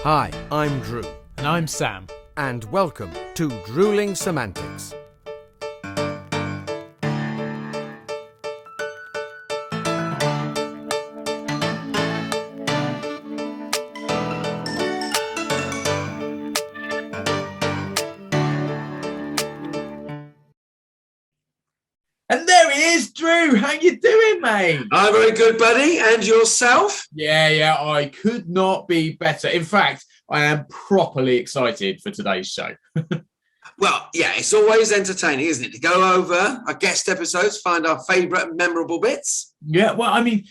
Hi, I'm Drew. And I'm Sam. And welcome to Drewling Samantics. And there he is, Drew. How you doing, mate? I'm very good, buddy. And yourself? Yeah, I could not be better. In fact, I am properly excited for today's show. Well, yeah, it's always entertaining, isn't it? To go over our guest episodes, find our favourite and memorable bits. Yeah, well, I mean,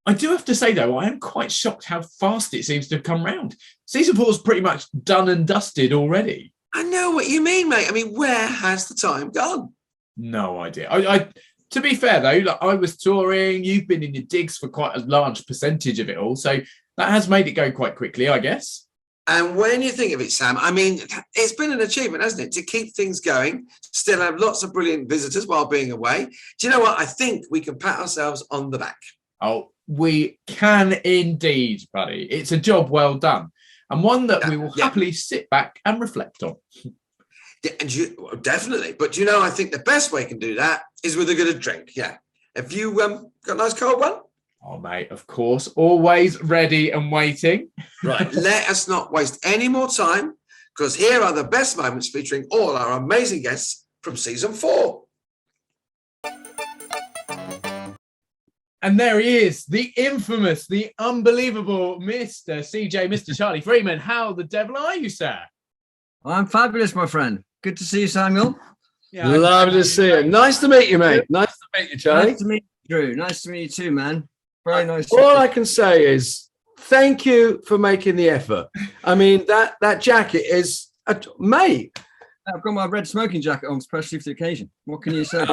I do have to say, though, I am quite shocked how fast it seems to have come round. Season 4's pretty much done and dusted already. I know what you mean, mate. I mean, where has the time gone? No idea. I to be fair, though, like, I was touring. You've been in your digs for quite a large percentage of it all. So that has made it go quite quickly, I guess. And when you think of it, Sam, I mean, it's been an achievement, hasn't it? To keep things going, still have lots of brilliant visitors while being away. Do you know what? I think we can pat ourselves on the back. Oh, we can indeed, buddy. It's a job well done. And one that we will happily sit back and reflect on. And definitely. But you know, I think the best way you can do that is with a good drink. Yeah. Have you got a nice cold one? Oh, mate, of course. Always ready and waiting. Right. Let us not waste any more time, because here are the best moments featuring all our amazing guests from season 4. And there he is, the infamous, the unbelievable Mr. CJ, Mr. Charlie Freeman. How the devil are you, sir? I'm fabulous, my friend. Good to see you, Samuel. Yeah, lovely to see you. Nice to meet you, mate. Nice to meet you, Charlie. Nice to meet you, Drew. Nice to meet you too, man. Very nice. All I can say is thank you for making the effort. I mean, that jacket is, mate. I've got my red smoking jacket on, especially for the occasion. What can you say?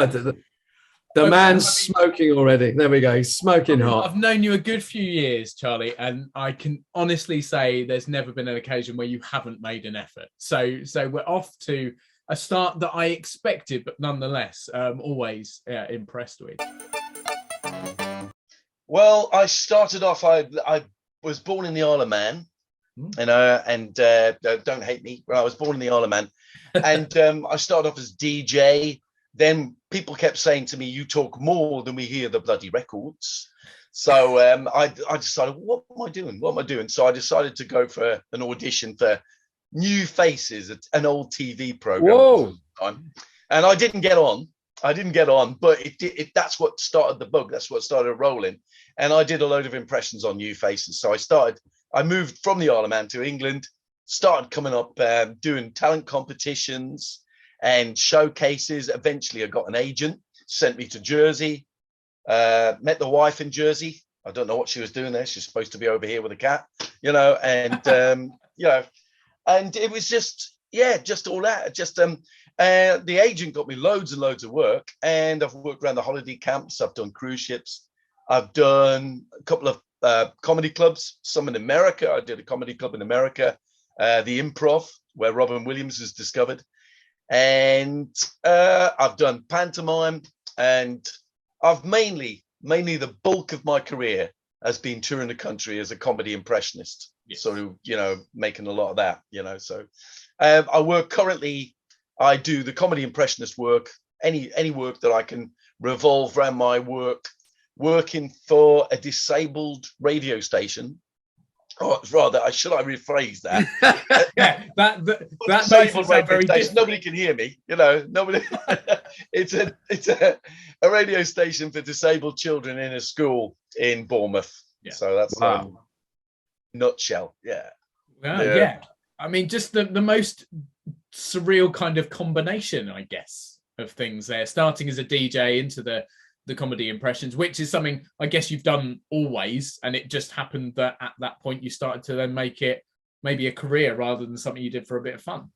The man's smoking already. There we go. He's smoking hot. I've known you a good few years, Charlie, and I can honestly say there's never been an occasion where you haven't made an effort. So we're off to a start that I expected, but nonetheless, always impressed with. Well, I started off. I was born in the Isle of Man, and don't hate me. But I was born in the Isle of Man, and I started off as DJ. Then people kept saying to me, "You talk more than we hear the bloody records." So I decided, what am I doing? What am I doing? So I decided to go for an audition for New Faces, an old TV program. Whoa! And I didn't get on. But that's what started the bug. That's what started rolling. And I did a load of impressions on New Faces. So I moved from the Isle of Man to England, started coming up, doing talent competitions and showcases. Eventually I got an agent, sent me to Jersey, met the wife in Jersey. I don't know what she was doing there. She's supposed to be over here with a cat, and, and it was just all that. The agent got me loads and loads of work, and I've worked around the holiday camps. I've done cruise ships. I've done a couple of comedy clubs, some in America. I did a comedy club in America, the Improv, where Robin Williams was discovered. And I've done pantomime, and I've mainly the bulk of my career has been touring the country as a comedy impressionist. Yes. So, making a lot of that, so I work currently. I do the comedy impressionist work, any work that I can revolve around my work, working for a disabled radio station. Or rather, should I rephrase that? Yeah, that makes it sound very different. Nobody can hear me, nobody. It's a radio station for disabled children in a school in Bournemouth. Yeah. So that's nutshell. Yeah. Yeah. I mean, just the most surreal kind of combination, I guess, of things there. Starting as a DJ into the comedy impressions, which is something I guess you've done always, and it just happened that at that point you started to then make it maybe a career rather than something you did for a bit of fun.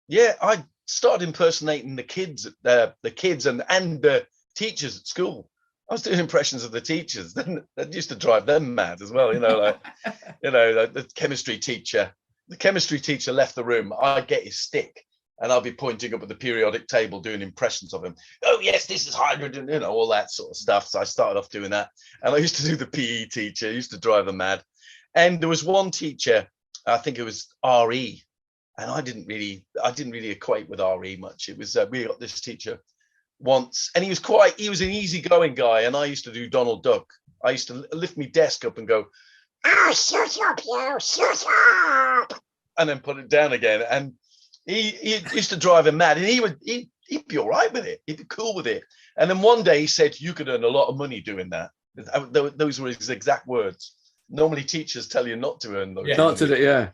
Yeah, I started impersonating the kids and the teachers at school. I was doing impressions of the teachers. Then that used to drive them mad as well. Like the chemistry teacher. The chemistry teacher left the room. I'd get his stick, and I'll be pointing up at the periodic table doing impressions of him. Oh, yes, this is hydrogen, all that sort of stuff. So I started off doing that. And I used to do the PE teacher, used to drive them mad. And there was one teacher I think it was RE, and I didn't really equate with RE much. It was we got this teacher once, and he was an easygoing guy, and I used to do Donald Duck. I used to lift my desk up and go, "Ah, shut up, you, shut up," and then put it down again. And he used to drive him mad, and he'd be all right with it. He'd be cool with it. And then one day he said, "You could earn a lot of money doing that." Those were his exact words. Normally teachers tell you not to earn those. Yeah. Not to do, yeah.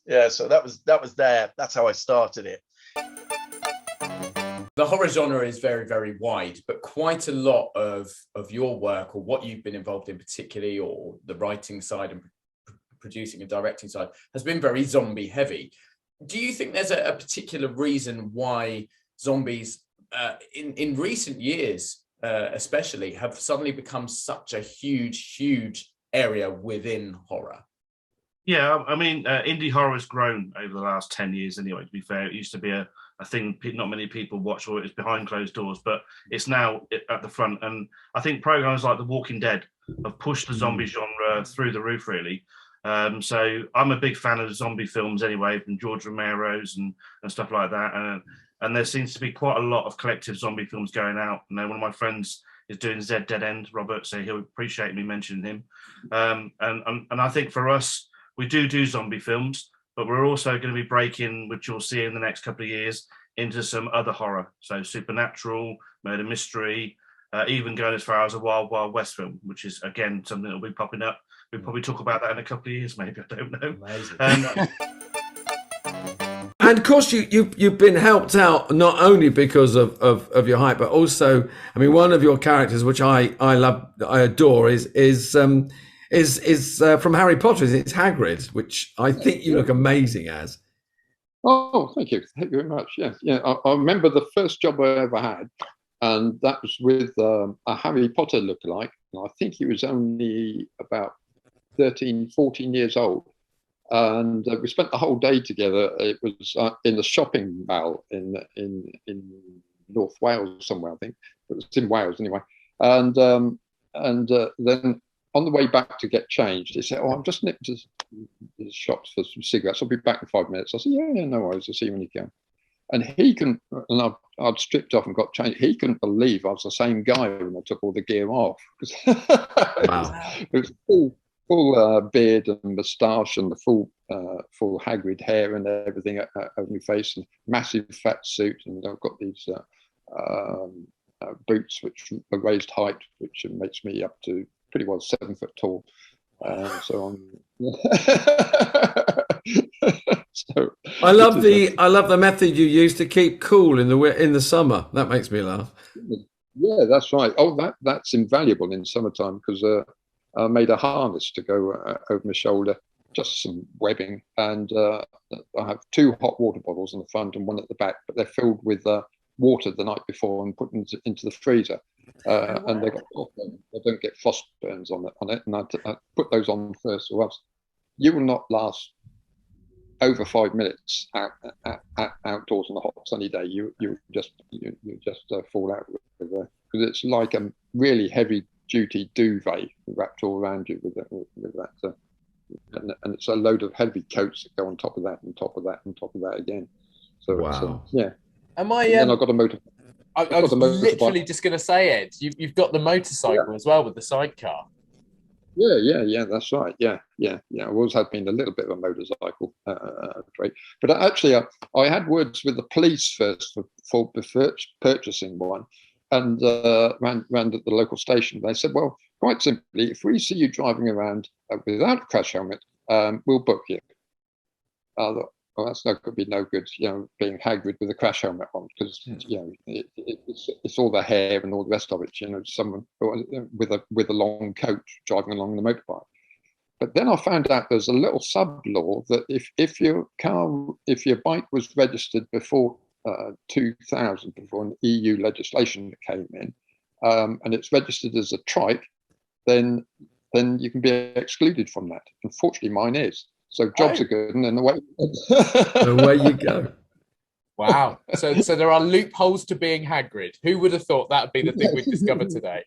Yeah. So that was there. That's how I started it. The horror genre is very, very wide, but quite a lot of your work, or what you've been involved in particularly, or the writing side and producing and directing side, has been very zombie heavy. Do you think there's a particular reason why zombies in recent years especially have suddenly become such a huge area within horror? Yeah, I mean, indie horror has grown over the last 10 years anyway, to be fair. It used to be a thing not many people watch, or it's behind closed doors, but it's now at the front. And I think programs like The Walking Dead have pushed the zombie genre through the roof, really. So I'm a big fan of zombie films anyway, and George Romero's and stuff like that. And there seems to be quite a lot of collective zombie films going out. You know, one of my friends is doing Z Dead End, Robert, so he'll appreciate me mentioning him. And I think for us, we do zombie films, but we're also going to be breaking, which you'll see in the next couple of years, into some other horror. So supernatural, murder mystery, even going as far as a Wild Wild West film, which is, again, something that will be popping up. We'll probably talk about that in a couple of years, maybe. I don't know. Amazing. And of course, you've been helped out not only because of your height, but also, I mean, one of your characters, which I love, I adore, is from Harry Potter. It's Hagrid, which I think you look amazing as. Oh, thank you very much. Yeah. I remember the first job I ever had, and that was with a Harry Potter lookalike. I think he was only about 13, 14 years old. And we spent the whole day together. It was in the shopping mall in North Wales somewhere, I think. It was in Wales anyway. And then on the way back to get changed, he said, "Oh, I'm just nipped to the shops for some cigarettes. I'll be back in 5 minutes." I said, "Yeah, no worries. I'll see you when you come." And I'd stripped off and got changed. He couldn't believe I was the same guy when I took all the gear off. Wow. It was full beard and moustache and the full Hagrid hair and everything over my face, and massive fat suit, and I've got these boots which are raised height, which makes me up to pretty well 7 foot tall. So I'm. So I love the method you use to keep cool in the summer. That makes me laugh. Yeah, that's right. Oh, that's invaluable in summertime, because I made a harness to go over my shoulder, just some webbing, and I have 2 hot water bottles on the front and 1 at the back, but they're filled with water the night before and put into the freezer, and they don't get frost burns on it. And I put those on first, or else you will not last over 5 minutes outdoors on a hot sunny day. You just fall out with because it's like a really heavy duty duvet wrapped all around you with that, and it's a load of heavy coats that go on top of that, and top of that, and top of that again. So wow. Yeah. Am I? And I've got a motor. I was literally just going to say, Ed, you've got the motorcycle as well with the sidecar. Yeah, that's right. Yeah. I've always had been a little bit of a motorcycle trait, but actually, I had words with the police first for purchasing one, and ran at the local station. They said, "Well, quite simply, if we see you driving around without a crash helmet, we'll book you." I thought, well, that's not going to be no good, being Hagrid with a crash helmet on, because it's all the hair and all the rest of it. Someone with a long coat driving along the motorbike. But then I found out there's a little sub law that if your bike was registered before 2000, before an EU legislation that came in, and it's registered as a trike, then you can be excluded from that. Unfortunately, mine is. So jobs are good, and then away you go. Wow. So there are loopholes to being Hagrid. Who would have thought that would be the thing we discovered today?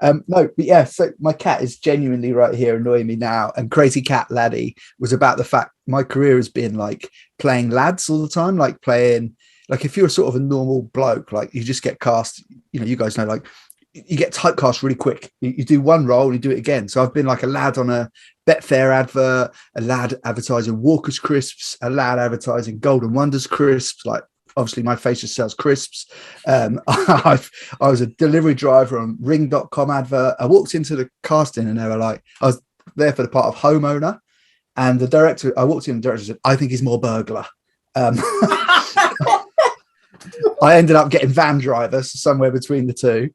No, but yeah, so my cat is genuinely right here annoying me now. And Crazy Cat Laddie was about the fact my career has been like playing lads all the time, like playing, like if you're sort of a normal bloke, like you just get cast, you know, you guys know, like you get typecast really quick. You do one role and you do it again. So I've been like a lad on a Betfair advert, a lad advertising Walker's crisps, a lad advertising Golden Wonders crisps, like obviously my face just sells crisps. I was a delivery driver on ring.com advert. I walked into the casting and they were like, I was there for the part of homeowner, and the director, I walked in and the director said, I think he's more burglar. I ended up getting van driver, so somewhere between the two.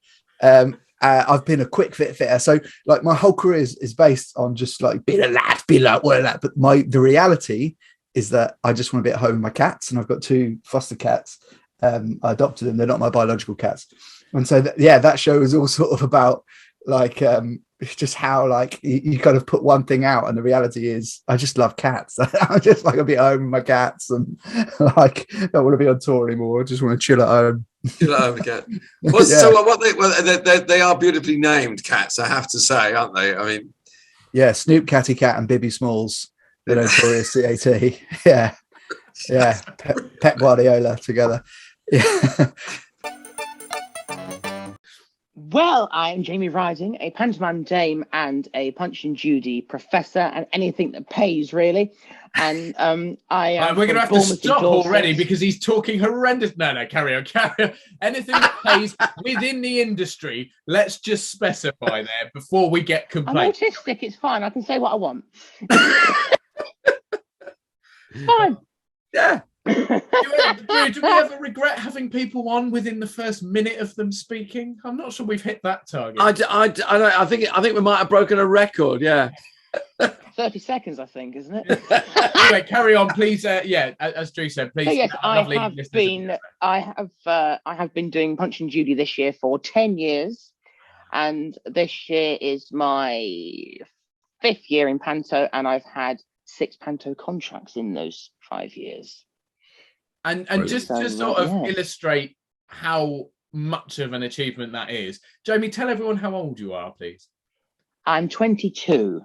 I've been a quick fit fitter. So like my whole career is based on just like being a lad, be like, what a lad. But the reality is that I just want to be at home with my cats, and I've got 2 foster cats. I adopted them. They're not my biological cats. And so, that show is all sort of about like just how like you kind of put one thing out, and the reality is I just love cats. I just like to be at home with my cats, and like don't want to be on tour anymore. I just want to chill at home. Chill at home again. So they are beautifully named cats, I have to say, aren't they? I mean, yeah, Snoop, Catty Cat, and Bibby Smalls. The notorious CAT. Yeah. Pep Guardiola together. Yeah. Well, I'm Jamie Riding, a pantomime dame and a Punch and Judy professor, and anything that pays, really. And I am. We're going to have to stop already because he's talking horrendous. No, carry on. Anything that pays within the industry, let's just specify there before we get complaints. I'm autistic. It's fine. I can say what I want. Fine. Yeah. Do we ever regret having people on within the first minute of them speaking? I'm not sure we've hit that target. I think we might have broken a record. Yeah. 30 seconds, I think, isn't it? Anyway, carry on, please. As Drew said, please. So yes, I have been doing Punch and Judy this year for 10 years, and this year is my 5th year in panto, and I've had 6 panto contracts in those 5 years. And just to sort of illustrate how much of an achievement that is, Jamie, tell everyone how old you are, please. I'm 22.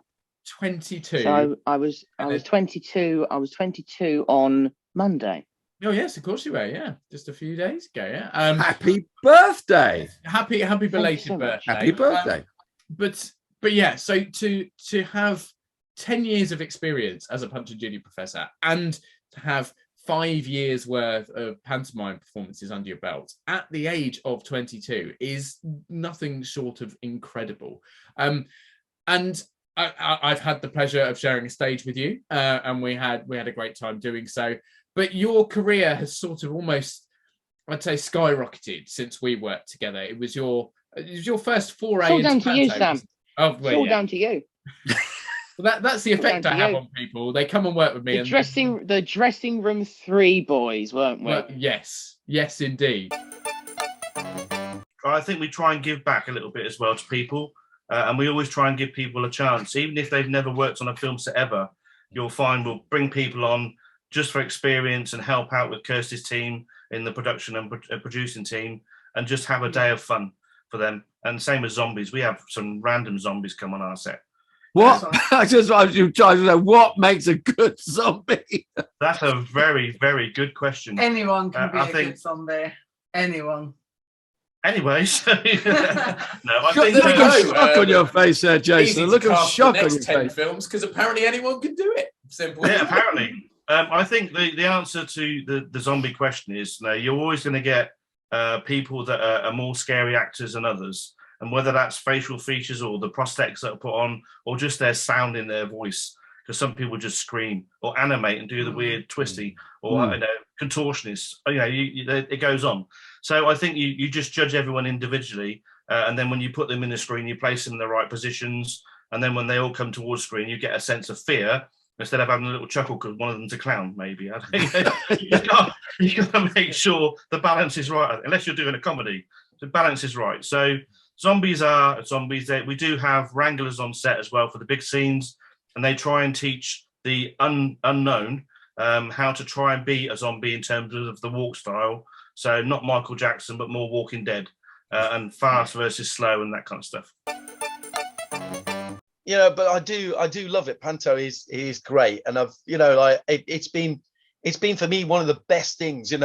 22. So I was 22. I was 22 on Monday. Oh yes, of course you were. Yeah, just a few days ago. Yeah. Happy birthday! Happy belated birthday! Happy birthday! But yeah, so to have 10 years of experience as a Punch and Judy professor, and to have 5 years worth of pantomime performances under your belt at the age of 22 is nothing short of incredible. And I've had the pleasure of sharing a stage with you, and we had a great time doing so. But your career has sort of almost, I'd say, skyrocketed since we worked together. It was your first foray into down to you, Sam. Oh, well, it's all down to you. Well, that's the effect I have on people. They come and work with me. The dressing room 3 boys, weren't we? Well, yes, indeed. I think we try and give back a little bit as well to people, and we always try and give people a chance, even if they've never worked on a film set ever. You'll find we'll bring people on just for experience and help out with Kirsty's team in the production and producing team, and just have a day of fun for them. And same as zombies, we have some random zombies come on our set. What? I was trying to know what makes a good zombie. That's a very, very good question. Anyone can be a good zombie. Anyone. Anyway, so no, I think look at shock on your face there, Jason. Look at shock on your 10 face. films, because apparently anyone can do it. Simple. Yeah, apparently. I think the answer to the zombie question is you're always going to get people that are more scary actors than others. And whether that's facial features or the prosthetics that are put on, or just their sound in their voice, because some people just scream or animate and do the weird twisty or contortionists. It goes on. So I think you just judge everyone individually, and then when you put them in the screen, you place them in the right positions, and then when they all come towards screen, you get a sense of fear instead of having a little chuckle because one of them's a clown. Maybe I think you got to make sure the balance is right, unless you're doing a comedy. The balance is right. So. Zombies are zombies. We do have wranglers on set as well for the big scenes, and they try and teach the unknown how to try and be a zombie in terms of the walk style. So not Michael Jackson, but more Walking Dead. and fast versus slow and that kind of stuff. But I do love it. Panto is great, and I've it's been for me one of the best things. I've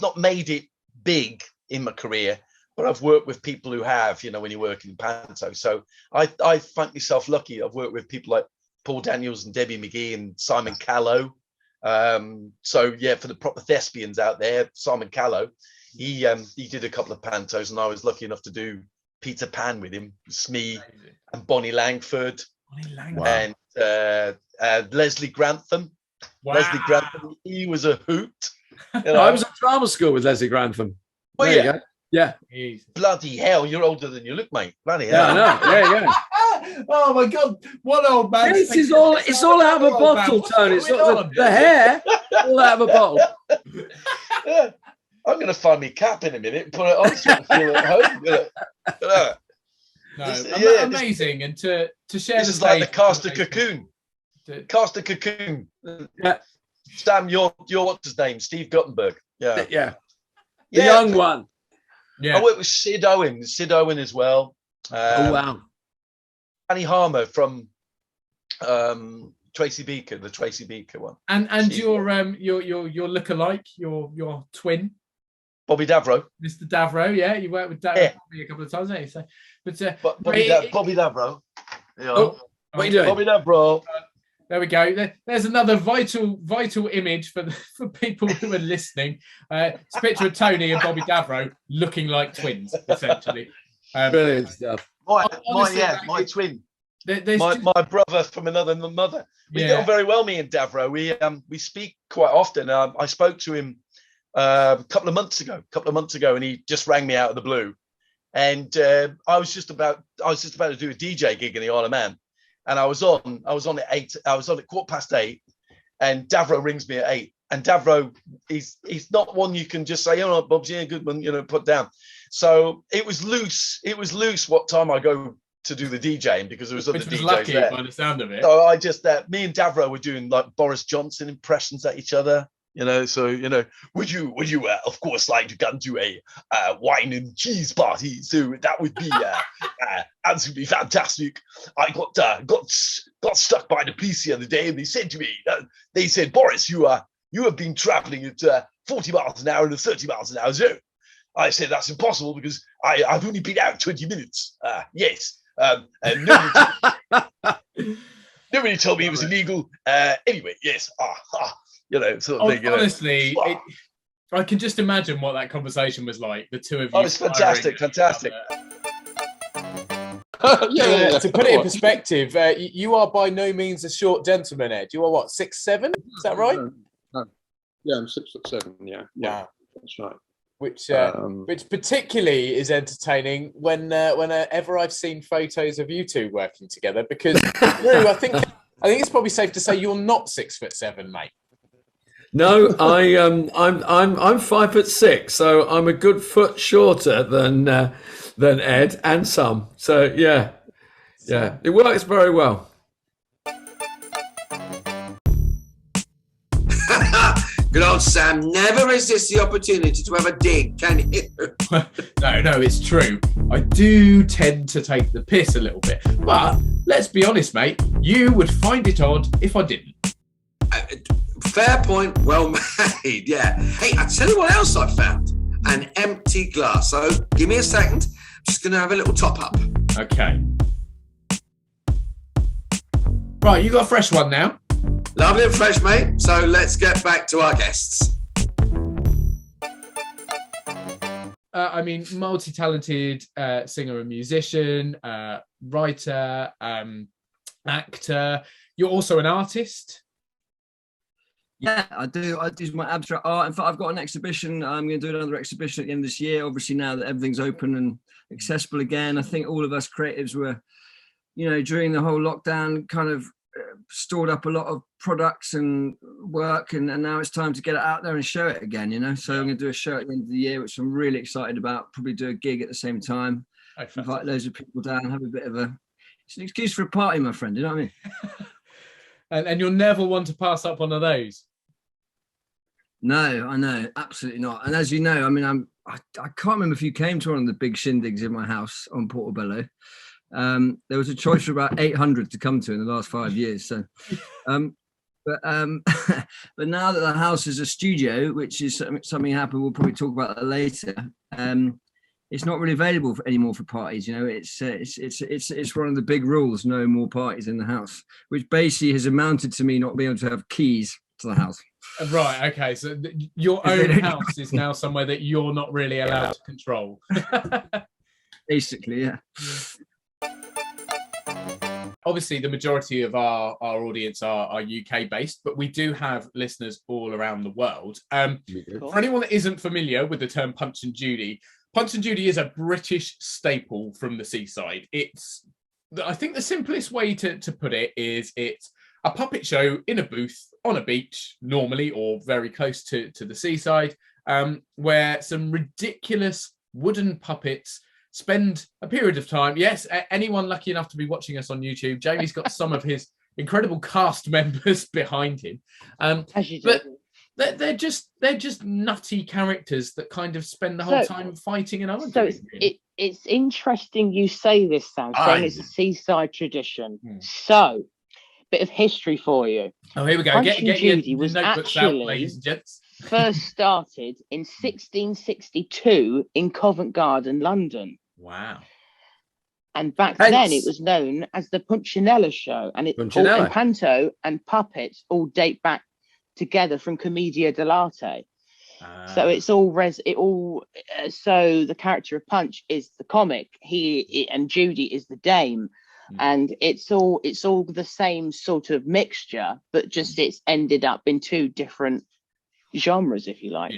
not made it big in my career, but I've worked with people who have. When you work in Panto, so I find myself lucky. I've worked with people like Paul Daniels and Debbie McGee and Simon Callow. For the proper thespians out there, Simon Callow, he did a couple of pantos, and I was lucky enough to do Peter Pan with him, Smee and Bonnie Langford, and Leslie Grantham. Wow. Leslie Grantham, he was a hoot. I was at drama school with Leslie Grantham. Oh, There you go. Yeah. Bloody hell, you're older than you look, mate. Bloody hell. Yeah, I know. Yeah. Oh my God! What old man? This is all. It's all out of a bottle, Tony. It's not the hair. All out of a bottle. Yeah. I'm going to find me cap in a minute and put it on so I feel at home. Amazing, and to share this the is like the stage cast of Cocoon. Cast of Cocoon. Yeah. Sam, you're what's his name? Steve Guttenberg. Yeah. Yeah. The young one. Yeah. I worked with Sid Owen as well. Oh wow. Annie Harmer from Tracy Beaker, the Tracy Beaker one. And your lookalike, your twin, Bobby Davro. Mr. Davro, yeah, you worked with Davro a couple of times, haven't you? So, Bobby Davro. Yeah. Oh, what are you doing? Bobby Davro. There we go. There's another vital image for people who are listening. It's a picture of Tony and Bobby Davro looking like twins, essentially. Brilliant stuff. My twin. My brother from another mother. We get on very well, me and Davro. We speak quite often. I spoke to him a couple of months ago, and he just rang me out of the blue. And I was just about to do a DJ gig in the Isle of Man, and I was on at 8. I was on at 8:15, and Davro rings me at 8. And Davro, he's not one you can just say, "Oh, no, Bob's good one," put down. So it was loose. It was loose what time I go to do the DJing, because there was other DJs lucky there. by the sound of it. So I just me and Davro were doing like Boris Johnson impressions at each other. So would you of course like to come to a wine and cheese party? So that would be absolutely fantastic. I got stuck by the police the other day, and they said to me, Boris, you have been traveling at 40 miles an hour and 30 miles an hour zone. I said that's impossible because I've only been out 20 minutes. Yes. And nobody told me it was illegal. Anyway, yes. Sort of thing. Honestly, I can just imagine what that conversation was like. The two of you. Oh, it's fantastic. To put it in perspective, you are by no means a short gentleman, Ed. You are what, 6'7"? Is that right? No. Yeah, I'm 6'7". Yeah. Wow. That's right. Which particularly is entertaining whenever I've seen photos of you two working together, because Drew, I think it's probably safe to say you're not 6'7", mate. No, I'm 5'6", so I'm a good foot shorter than Ed and some. So yeah, it works very well. Good old Sam never resists the opportunity to have a dig, can you? No, it's true. I do tend to take the piss a little bit, but let's be honest, mate. You would find it odd if I didn't. Fair point, well made. Yeah. Hey, I tell you what else I found: an empty glass. So give me a second. I'm just going to have a little top up. Okay. Right, you got a fresh one now. Lovely and fresh, mate. So let's get back to our guests. Multi-talented singer and musician, writer, actor. You're also an artist. Yeah, I do my abstract art. In fact, I've got an exhibition. I'm going to do another exhibition at the end of this year. Obviously, now that everything's open and accessible again, I think all of us creatives were, during the whole lockdown, kind of stored up a lot of products and work, and now it's time to get it out there and show it again, So I'm going to do a show at the end of the year, which I'm really excited about. Probably do a gig at the same time. Invite loads of people down, have a bit of it's an excuse for a party, my friend. You know what I mean? And you'll never want to pass up one of those. No, I know, absolutely not. And as you know, I can't remember if you came to one of the big shindigs in my house on Portobello. There was a choice of about 800 to come to in the last 5 years. So, but now that the house is a studio, which is something happened, we'll probably talk about that later. It's not really available anymore for parties. You know, it's one of the big rules: no more parties in the house, which basically has amounted to me not being able to have keys to the house. Right. Okay. So your own house is now somewhere that you're not really allowed to control. Basically, yeah. Obviously, the majority of our audience are UK based, but we do have listeners all around the world. For anyone that isn't familiar with the term Punch and Judy is a British staple from the seaside. I think the simplest way to put it is it's a puppet show in a booth on a beach, normally, or very close to the seaside, where some ridiculous wooden puppets spend a period of time. Yes, anyone lucky enough to be watching us on YouTube, Jamie's got some of his incredible cast members behind him. As you do. But they're just nutty characters that kind of spend the whole time fighting and arguing. So it's interesting you say this, Sam, saying it's a seaside tradition. So, bit of history for you. Oh, here we go. Punch and Judy your was notebooks out, ladies and gents. First started in 1662 in Covent Garden, London. Wow. And back then it was known as the Punchinella show, and all panto and puppets all date back together from Commedia dell'arte. So it's all so the character of Punch is the comic, and Judy is the dame. And it's all the same sort of mixture, but just it's ended up in two different genres, if you like.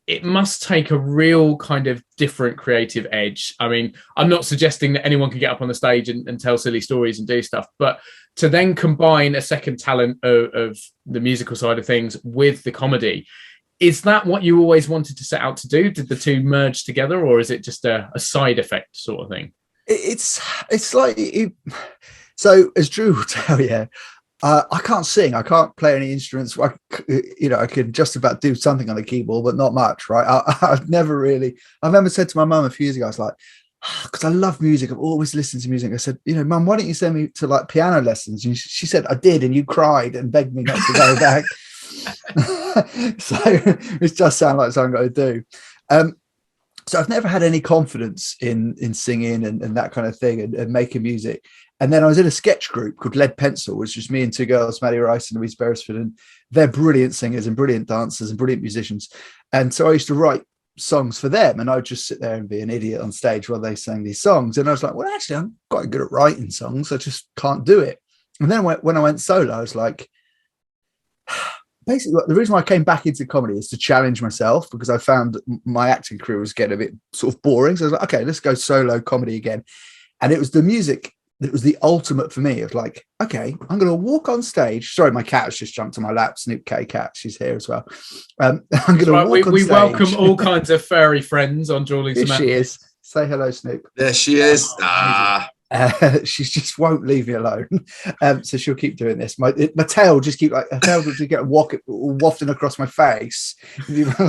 It must take a real kind of different creative edge. I mean, I'm not suggesting that anyone can get up on the stage and tell silly stories and do stuff, but to then combine a second talent of the musical side of things with the comedy, is that what you always wanted to set out to do? Did the two merge together, or is it just a side effect sort of thing? It's like so, as Drew will tell you, I can't sing. I can't play any instruments. I could just about do something on the keyboard, but not much, right? I've never really. I remember said to my mum a few years ago, I was like, because I love music. I've always listened to music. I said, Mum, why don't you send me to like piano lessons? And she said, I did, and you cried and begged me not to go back. So it does sound like something I've got to do. So I've never had any confidence in singing and that kind of thing and making music. And then I was in a sketch group called Lead Pencil, which was me and two girls, Maddie Rice and Louise Beresford, and they're brilliant singers and brilliant dancers and brilliant musicians. And so I used to write songs for them, and I would just sit there and be an idiot on stage while they sang these songs. And I was like, well, actually, I'm quite good at writing songs. I just can't do it. And then when I went solo, I was like, basically, the reason why I came back into comedy is to challenge myself, because I found my acting career was getting a bit sort of boring. So I was like, okay, let's go solo comedy again. And it was the music that was the ultimate for me. It was like, okay, I'm going to walk on stage. Sorry, my cat has just jumped to my lap. Snoop K cat, she's here as well. I'm going to walk on stage. We welcome all kinds of furry friends on Drewling Samantics. She is. Say hello, Snoop. There she is. She just won't leave me alone. So she'll keep doing this. My tail just her tail will just get wafting across my face.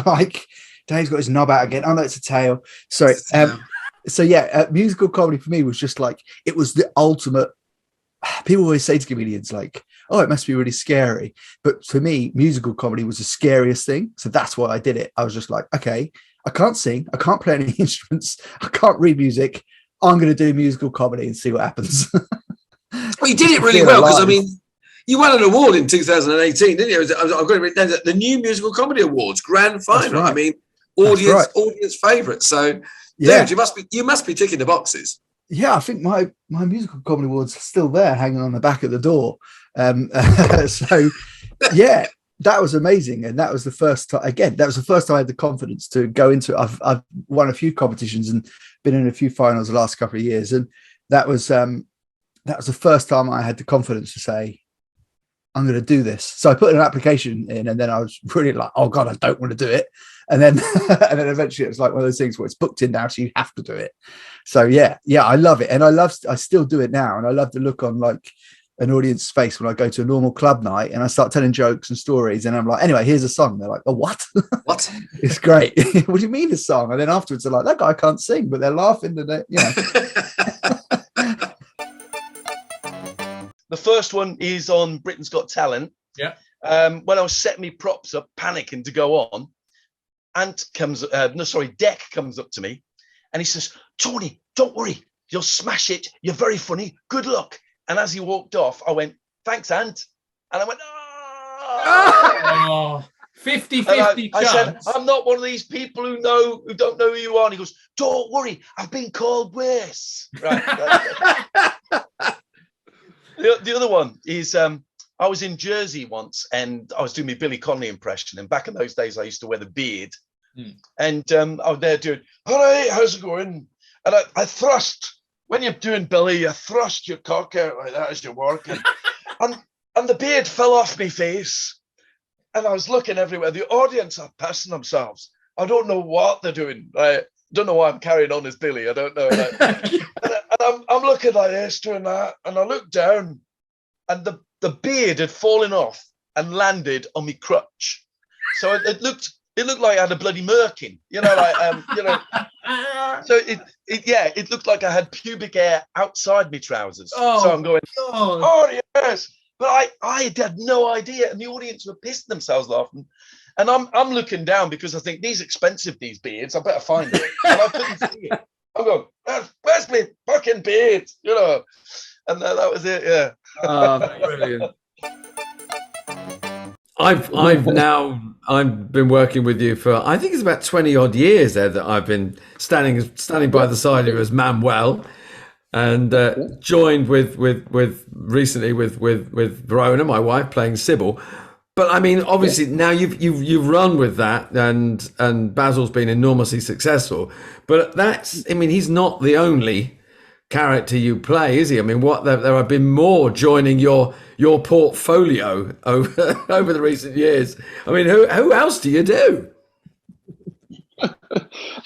Like, Dave's got his knob out again. Oh no, it's a tail. Sorry. So yeah, musical comedy for me was just like, it was the ultimate. People always say to comedians like, oh, it must be really scary. But for me, musical comedy was the scariest thing. So that's why I did it. I was just like, okay, I can't sing. I can't play any instruments. I can't read music. I'm going to do musical comedy and see what happens. Well, you did it really well, because I mean, you won an award in 2018, didn't you? I've got it written down, the New Musical Comedy Awards grand final. Right. I mean, audience favourite. So, yeah, dude, you must be ticking the boxes. Yeah, I think my musical comedy awards are still there, hanging on the back of the door. So, yeah. That was amazing, and that was the first time. Again, that was the first time I had the confidence to go into it. I've won a few competitions and been in a few finals the last couple of years, and that was the first time I had the confidence to say, "I'm going to do this." So I put an application in, and then I was really like, "Oh God, I don't want to do it." And then eventually it was like one of those things where it's booked in now, so you have to do it. So yeah, I love it, and I still do it now, and I love the look on like an audience face when I go to a normal club night and I start telling jokes and stories, and I'm like, anyway, here's a song. They're like, oh, what? What? It's great. What do you mean a song? And then afterwards they're like, that guy can't sing, but they're laughing and they, The first one is on Britain's Got Talent. Yeah. When I was setting me props up, panicking to go on, Deck comes up to me and he says, Tony, don't worry, you'll smash it. You're very funny. Good luck. And as he walked off, I went, thanks, Ant. And I went, oh, 50-50 chance. I said, I'm not one of these people who don't know who you are. And he goes, don't worry, I've been called worse. Right. The other one is I was in Jersey once and I was doing my Billy Connolly impression. And back in those days, I used to wear the beard. And I was there doing, all right, how's it going? And I thrust. When you're doing Billy, you thrust your cock out like that as you're working. and the beard fell off my face. And I was looking everywhere. The audience are pissing themselves. I don't know what they're doing. I don't know why I'm carrying on as Billy. I don't know. And I'm looking like this, doing that. And I looked down and the beard had fallen off and landed on my crutch. So it looked like I had a bloody merkin, So it looked like I had pubic hair outside my trousers. Oh, so I'm going, God. oh yes, but I had no idea, and the audience were pissing themselves laughing, and I'm looking down because I think these expensive, these beards, I better find it, and I couldn't see it. I'm going, where's my fucking beard, and that was it, yeah. Oh, brilliant. I've been working with you for, I think it's about 20 odd years there that I've been standing by the side of you as Manuel, and joined with recently with Verona, my wife, playing Sybil. But I mean, obviously now you've run with that, and Basil's been enormously successful. But he's not the only character you play, is he? I mean, there have been more joining your portfolio over the recent years. I mean, who else do you do?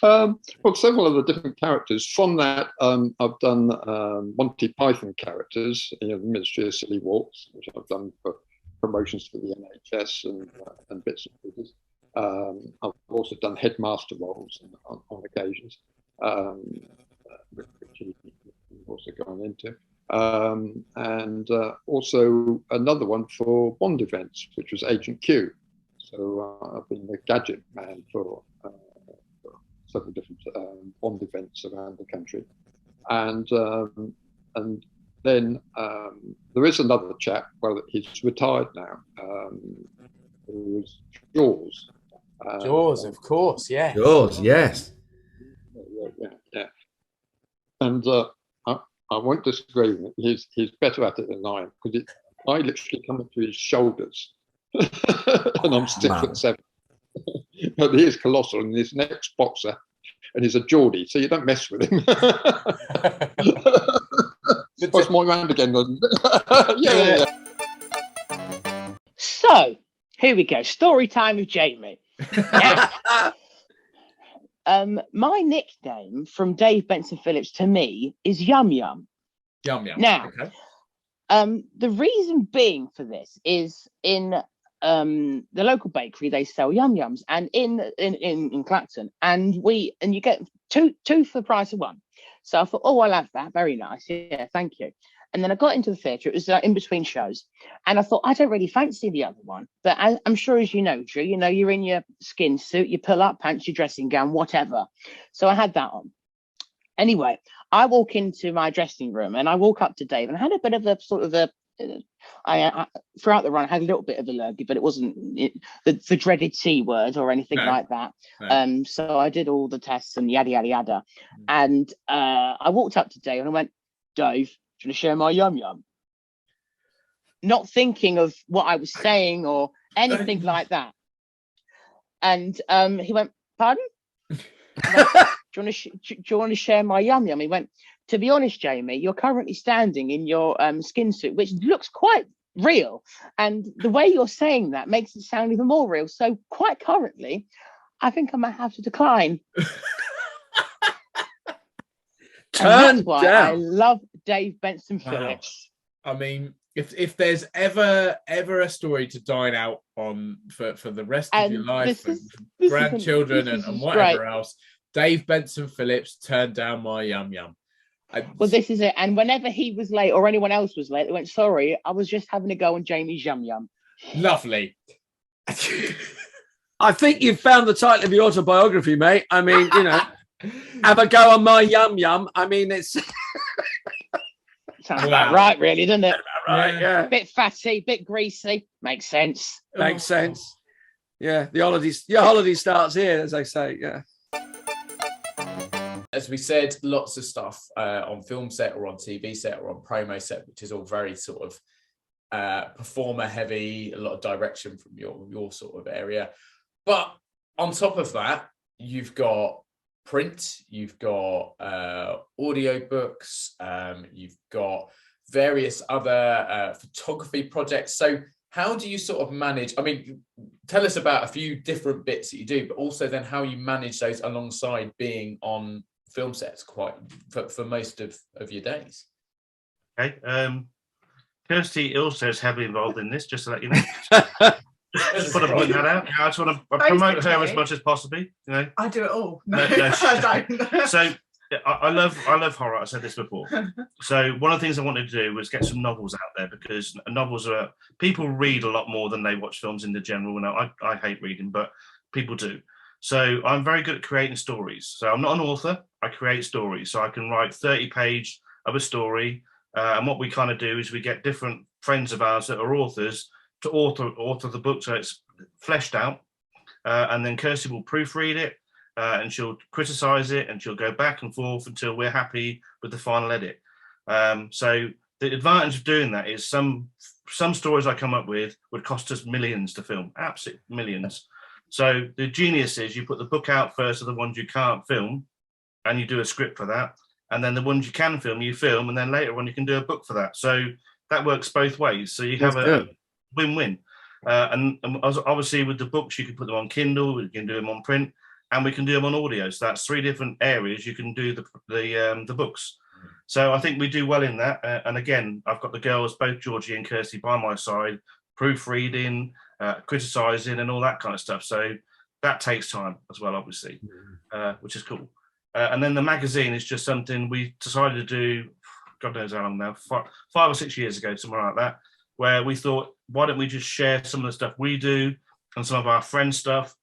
Well, several of the different characters. From that, I've done Monty Python characters, the Ministry of Silly Walks, which I've done for promotions for the NHS and bits and pieces. I've also done headmaster roles on occasions, which you've also gone into. And also another one for Bond events, which was Agent Q. So I've been the gadget man for several different Bond events around the country. And then there is another chap, well, he's retired now, who was Jaws. Jaws, of course, yeah. Jaws, yes. Yeah. And I won't disagree with him. He's better at it than I am, because I literally come up to his shoulders, and I'm 6'7". But he is colossal, and his next boxer, and he's a Geordie, so you don't mess with him. What's my round again? Yeah. So here we go. Story time with Jamie. My nickname from Dave Benson Phillips to me is Yum Yum. Yum Yum. Now, okay. The reason being for this is in the local bakery they sell Yum Yums, and in Clacton, and you get two for the price of one. So I thought, oh, I'll have that. Very nice. Yeah, thank you. And then I got into the theatre. It was in between shows, and I thought, I don't really fancy the other one. But I'm sure, as you know, Drew, you're in your skin suit, your pull-up pants, your dressing gown, whatever. So I had that on. Anyway, I walk into my dressing room, and I walk up to Dave, and I had a bit of a sort of a. I throughout the run, I had a little bit of a lurgy, but it wasn't the dreaded C word or anything like that. No. So I did all the tests and yada yada yada, and I walked up to Dave and I went, Dave, do you want to share my Yum Yum? Not thinking of what I was saying or anything like that. And he went, pardon? Went, do you want to share my Yum Yum? He went, to be honest, Jamie, you're currently standing in your skin suit, which looks quite real. And the way you're saying that makes it sound even more real. So quite currently, I think I might have to decline. Turn that's why down. I love Dave Benson Phillips. I mean, if there's ever a story to dine out on for the rest of your life, and grandchildren and whatever else, Dave Benson Phillips turned down my yum yum. Well, this is it. And whenever he was late or anyone else was late, they went, "Sorry, I was just having a go on Jamie's yum yum." Lovely. I think you've found the title of your autobiography, mate. I mean, have a go on my yum yum. I mean, it's sounds about right, really, doesn't it? Right, yeah. Bit fatty, bit greasy. Makes sense. Makes sense. Yeah, your holiday starts here, as they say. Yeah. As we said, lots of stuff on film set or on TV set or on promo set, which is all very sort of performer heavy, a lot of direction from your sort of area. But on top of that, you've got print, you've got audio books, you've got various other photography projects. So how do you sort of manage? I mean, tell us about a few different bits that you do, but also then how you manage those alongside being on film sets quite for most of your days. Okay. Kirsty also is heavily involved in this, just to let you know. Just want to point that out. I just want to promote her as much as possible. I do it all. No. I don't. So I love horror. I said this before. So one of the things I wanted to do was get some novels out there, because novels are, people read a lot more than they watch films in the general. Now I hate reading, but people do. So I'm very good at creating stories. So I'm not an author. I create stories. So I can write 30-page of a story. And what we kind of do is we get different friends of ours that are authors to author the book, so it's fleshed out. And then Kirsty will proofread it, and she'll criticize it, and she'll go back and forth until we're happy with the final edit. So the advantage of doing that is some stories I come up with would cost us millions to film, absolute millions. So the genius is you put the book out first of the ones you can't film, and you do a script for that. And then the ones you can film, you film, and then later on you can do a book for that. So that works both ways. So you have a win-win. And obviously with the books, you can put them on Kindle, you can do them on print, and we can do them on audio. So that's 3 different areas you can do the books. So I think we do well in that. And again, I've got the girls, both Georgie and Kirsty, by my side, proofreading, criticising, and all that kind of stuff. So that takes time as well, obviously, which is cool. And then the magazine is just something we decided to do, God knows how long now, 5 or 6 years ago, somewhere like that, where we thought, why don't we just share some of the stuff we do and some of our friends' stuff,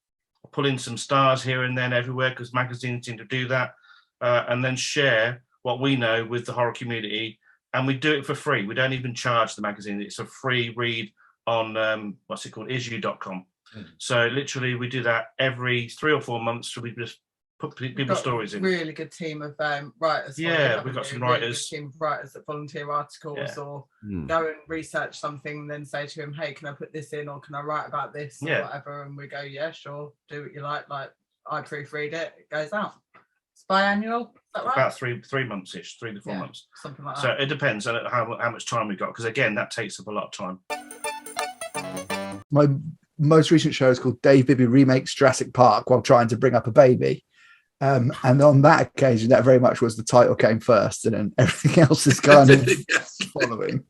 pull in some stars here and then everywhere, because magazines seem to do that, and then share what we know with the horror community. And we do it for free. We don't even charge the magazine. It's a free read on, what's it called, isu.com. So literally we do that every 3 or 4 months. So we just put people's stories in. Really good team of writers. Yeah, we've got some writers. Really team of writers that volunteer articles or go and research something and then say to him, hey, can I put this in, or can I write about this or whatever? And we go, yeah, sure, do what you like. Like, I proofread it, it goes out. It's biannual, is that right? About 3 months-ish, 3 to 4 months. Something like that. So it depends on how much time we've got, because again, that takes up a lot of time. My most recent show is called Dave Bibby Remakes Jurassic Park while trying to bring up a baby. And on that occasion, that very much was the title came first, and then everything else is kind of following.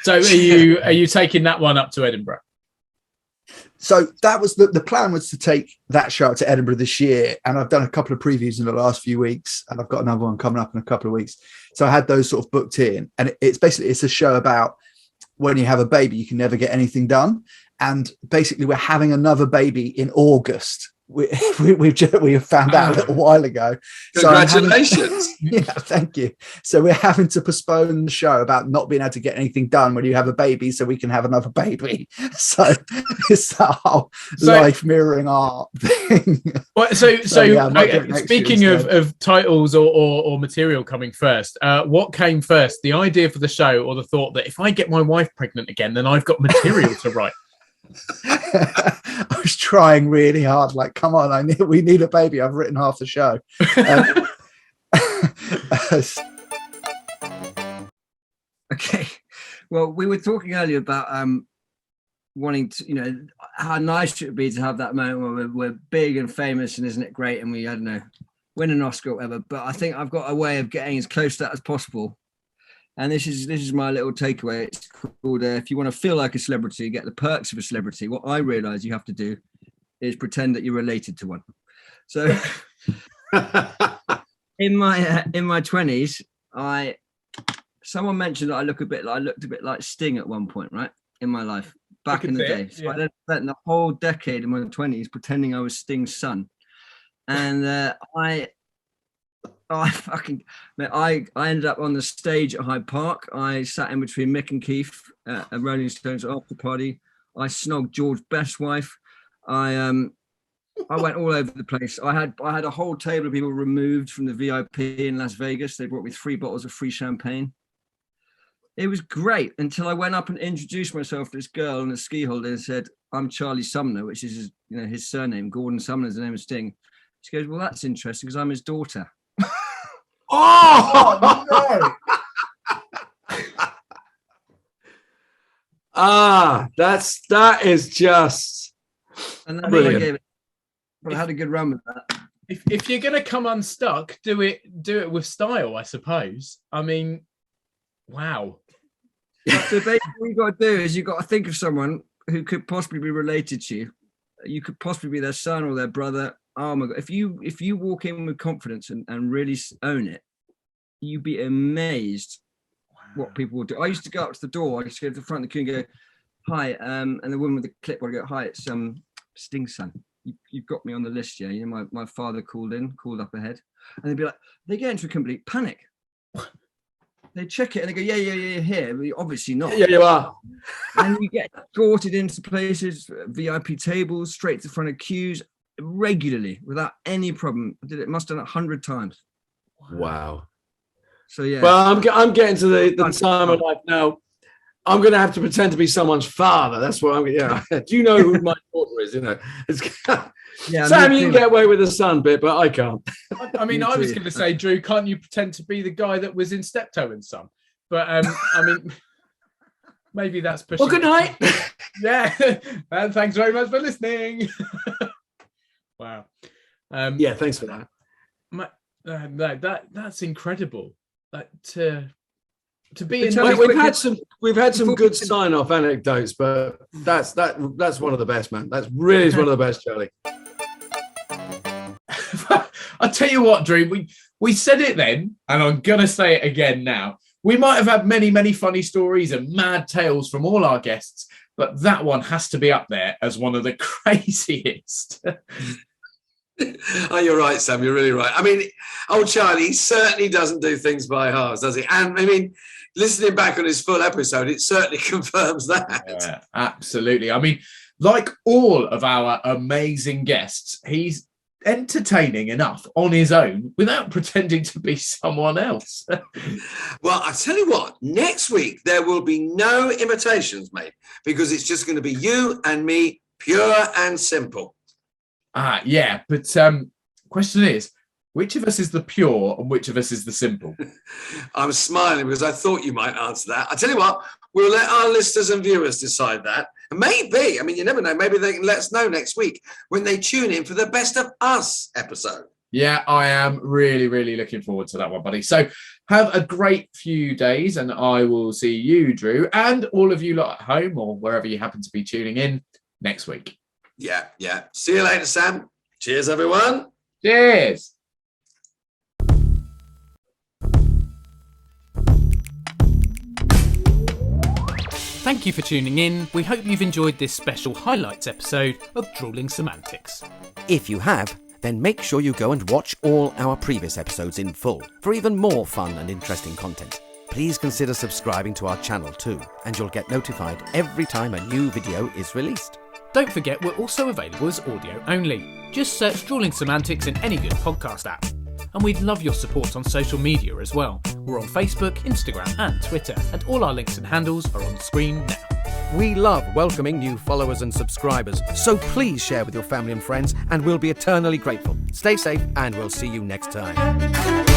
So are you taking that one up to Edinburgh? So that was the plan, was to take that show up to Edinburgh this year. And I've done a couple of previews in the last few weeks, and I've got another one coming up in a couple of weeks. So I had those sort of booked in, and it's a show about when you have a baby, you can never get anything done. And basically we're having another baby in August. We found out a little while ago. Congratulations. Yeah, thank you. So we're having to postpone the show about not being able to get anything done when you have a baby, so we can have another baby. So it's that whole life mirroring art thing. Well, so speaking of titles or material coming first, what came first, the idea for the show or the thought that if I get my wife pregnant again, then I've got material to write? I was trying really hard, like, come on, we need a baby. I've written half the show. Okay, well, we were talking earlier about wanting to, how nice it would be to have that moment where we're big and famous, and isn't it great, and we, I don't know, win an Oscar or whatever. But I think I've got a way of getting as close to that as possible. And this is my little takeaway. It's called, if you want to feel like a celebrity, get the perks of a celebrity. What I realize you have to do is pretend that you're related to one. So in my 20s, someone mentioned that I looked a bit like Sting at one point, right? In my life, back in the day. So I spent the whole decade in my 20s pretending I was Sting's son. And I ended up on the stage at Hyde Park. I sat in between Mick and Keith at a Rolling Stones after party. I snogged George Best's wife. I went all over the place. I had a whole table of people removed from the VIP in Las Vegas. They brought me 3 bottles of free champagne. It was great until I went up and introduced myself to this girl on a ski holiday and said, "I'm Charlie Sumner," which is his surname. Gordon Sumner is the name of Sting. She goes, "Well, that's interesting because I'm his daughter." Oh no! That is just brilliant. But I had a good run with that. If you're gonna come unstuck, do it with style, I suppose. I mean, wow. So basically, what you got to do is you got to think of someone who could possibly be related to you. You could possibly be their son or their brother. Oh my God! If you walk in with confidence and really own it, you'd be amazed what people will do. I used to go up to the door. I used to go to the front of the queue and go, "Hi," and the woman with the clipboard would go, "Hi, it's Sting's son. You've got me on the list, yeah. My father called up ahead," and they'd be like, they get into a complete panic. They check it and they go, yeah, you're here. But obviously not. Yeah, you are. And you get escorted into places, VIP tables, straight to the front of queues regularly without any problem. I did it, must have done it 100 times. Wow. So yeah. Well, I'm getting to the time of life now. I'm going to have to pretend to be someone's father. That's what I'm. Yeah. Do you know who my daughter is? Yeah, Sam, you can get away with the son bit, but I can't. I mean, I was going to say, Drew, can't you pretend to be the guy that was in Steptoe and Son? But I mean, maybe that's pushing. Well, good night. Yeah, and thanks very much for listening. Wow. Yeah, thanks for that. That's incredible. To be in. We've had some good sign-off anecdotes, but that's one of the best, man. That's really one of the best, Charlie. I'll tell you what, Drew. We said it then, and I'm gonna say it again now. We might have had many, many funny stories and mad tales from all our guests, but that one has to be up there as one of the craziest. Oh, you're right, Sam. You're really right. I mean, old Charlie certainly doesn't do things by halves, does he? And I mean, listening back on his full episode, it certainly confirms that. Yeah, absolutely. I mean, like all of our amazing guests, he's entertaining enough on his own without pretending to be someone else. Well, I tell you what, next week there will be no imitations, mate, because it's just going to be you and me, pure and simple. Yeah, but question is, which of us is the pure and which of us is the simple? I'm smiling because I thought you might answer that. I tell you what, we'll let our listeners and viewers decide that. And maybe, I mean, you never know, maybe they can let us know next week when they tune in for the Best of Us episode. Yeah, I am really, really looking forward to that one, buddy. So have a great few days, and I will see you, Drew, and all of you lot at home or wherever you happen to be tuning in next week. Yeah. See you later, Sam. Cheers, everyone. Cheers. Thank you for tuning in. We hope you've enjoyed this special highlights episode of Drewling Samantics. If you have, then make sure you go and watch all our previous episodes in full for even more fun and interesting content. Please consider subscribing to our channel too, and you'll get notified every time a new video is released. Don't forget, we're also available as audio only. Just search Drewling Samantics in any good podcast app. And we'd love your support on social media as well. We're on Facebook, Instagram and Twitter, and all our links and handles are on the screen now. We love welcoming new followers and subscribers, so please share with your family and friends, and we'll be eternally grateful. Stay safe, and we'll see you next time.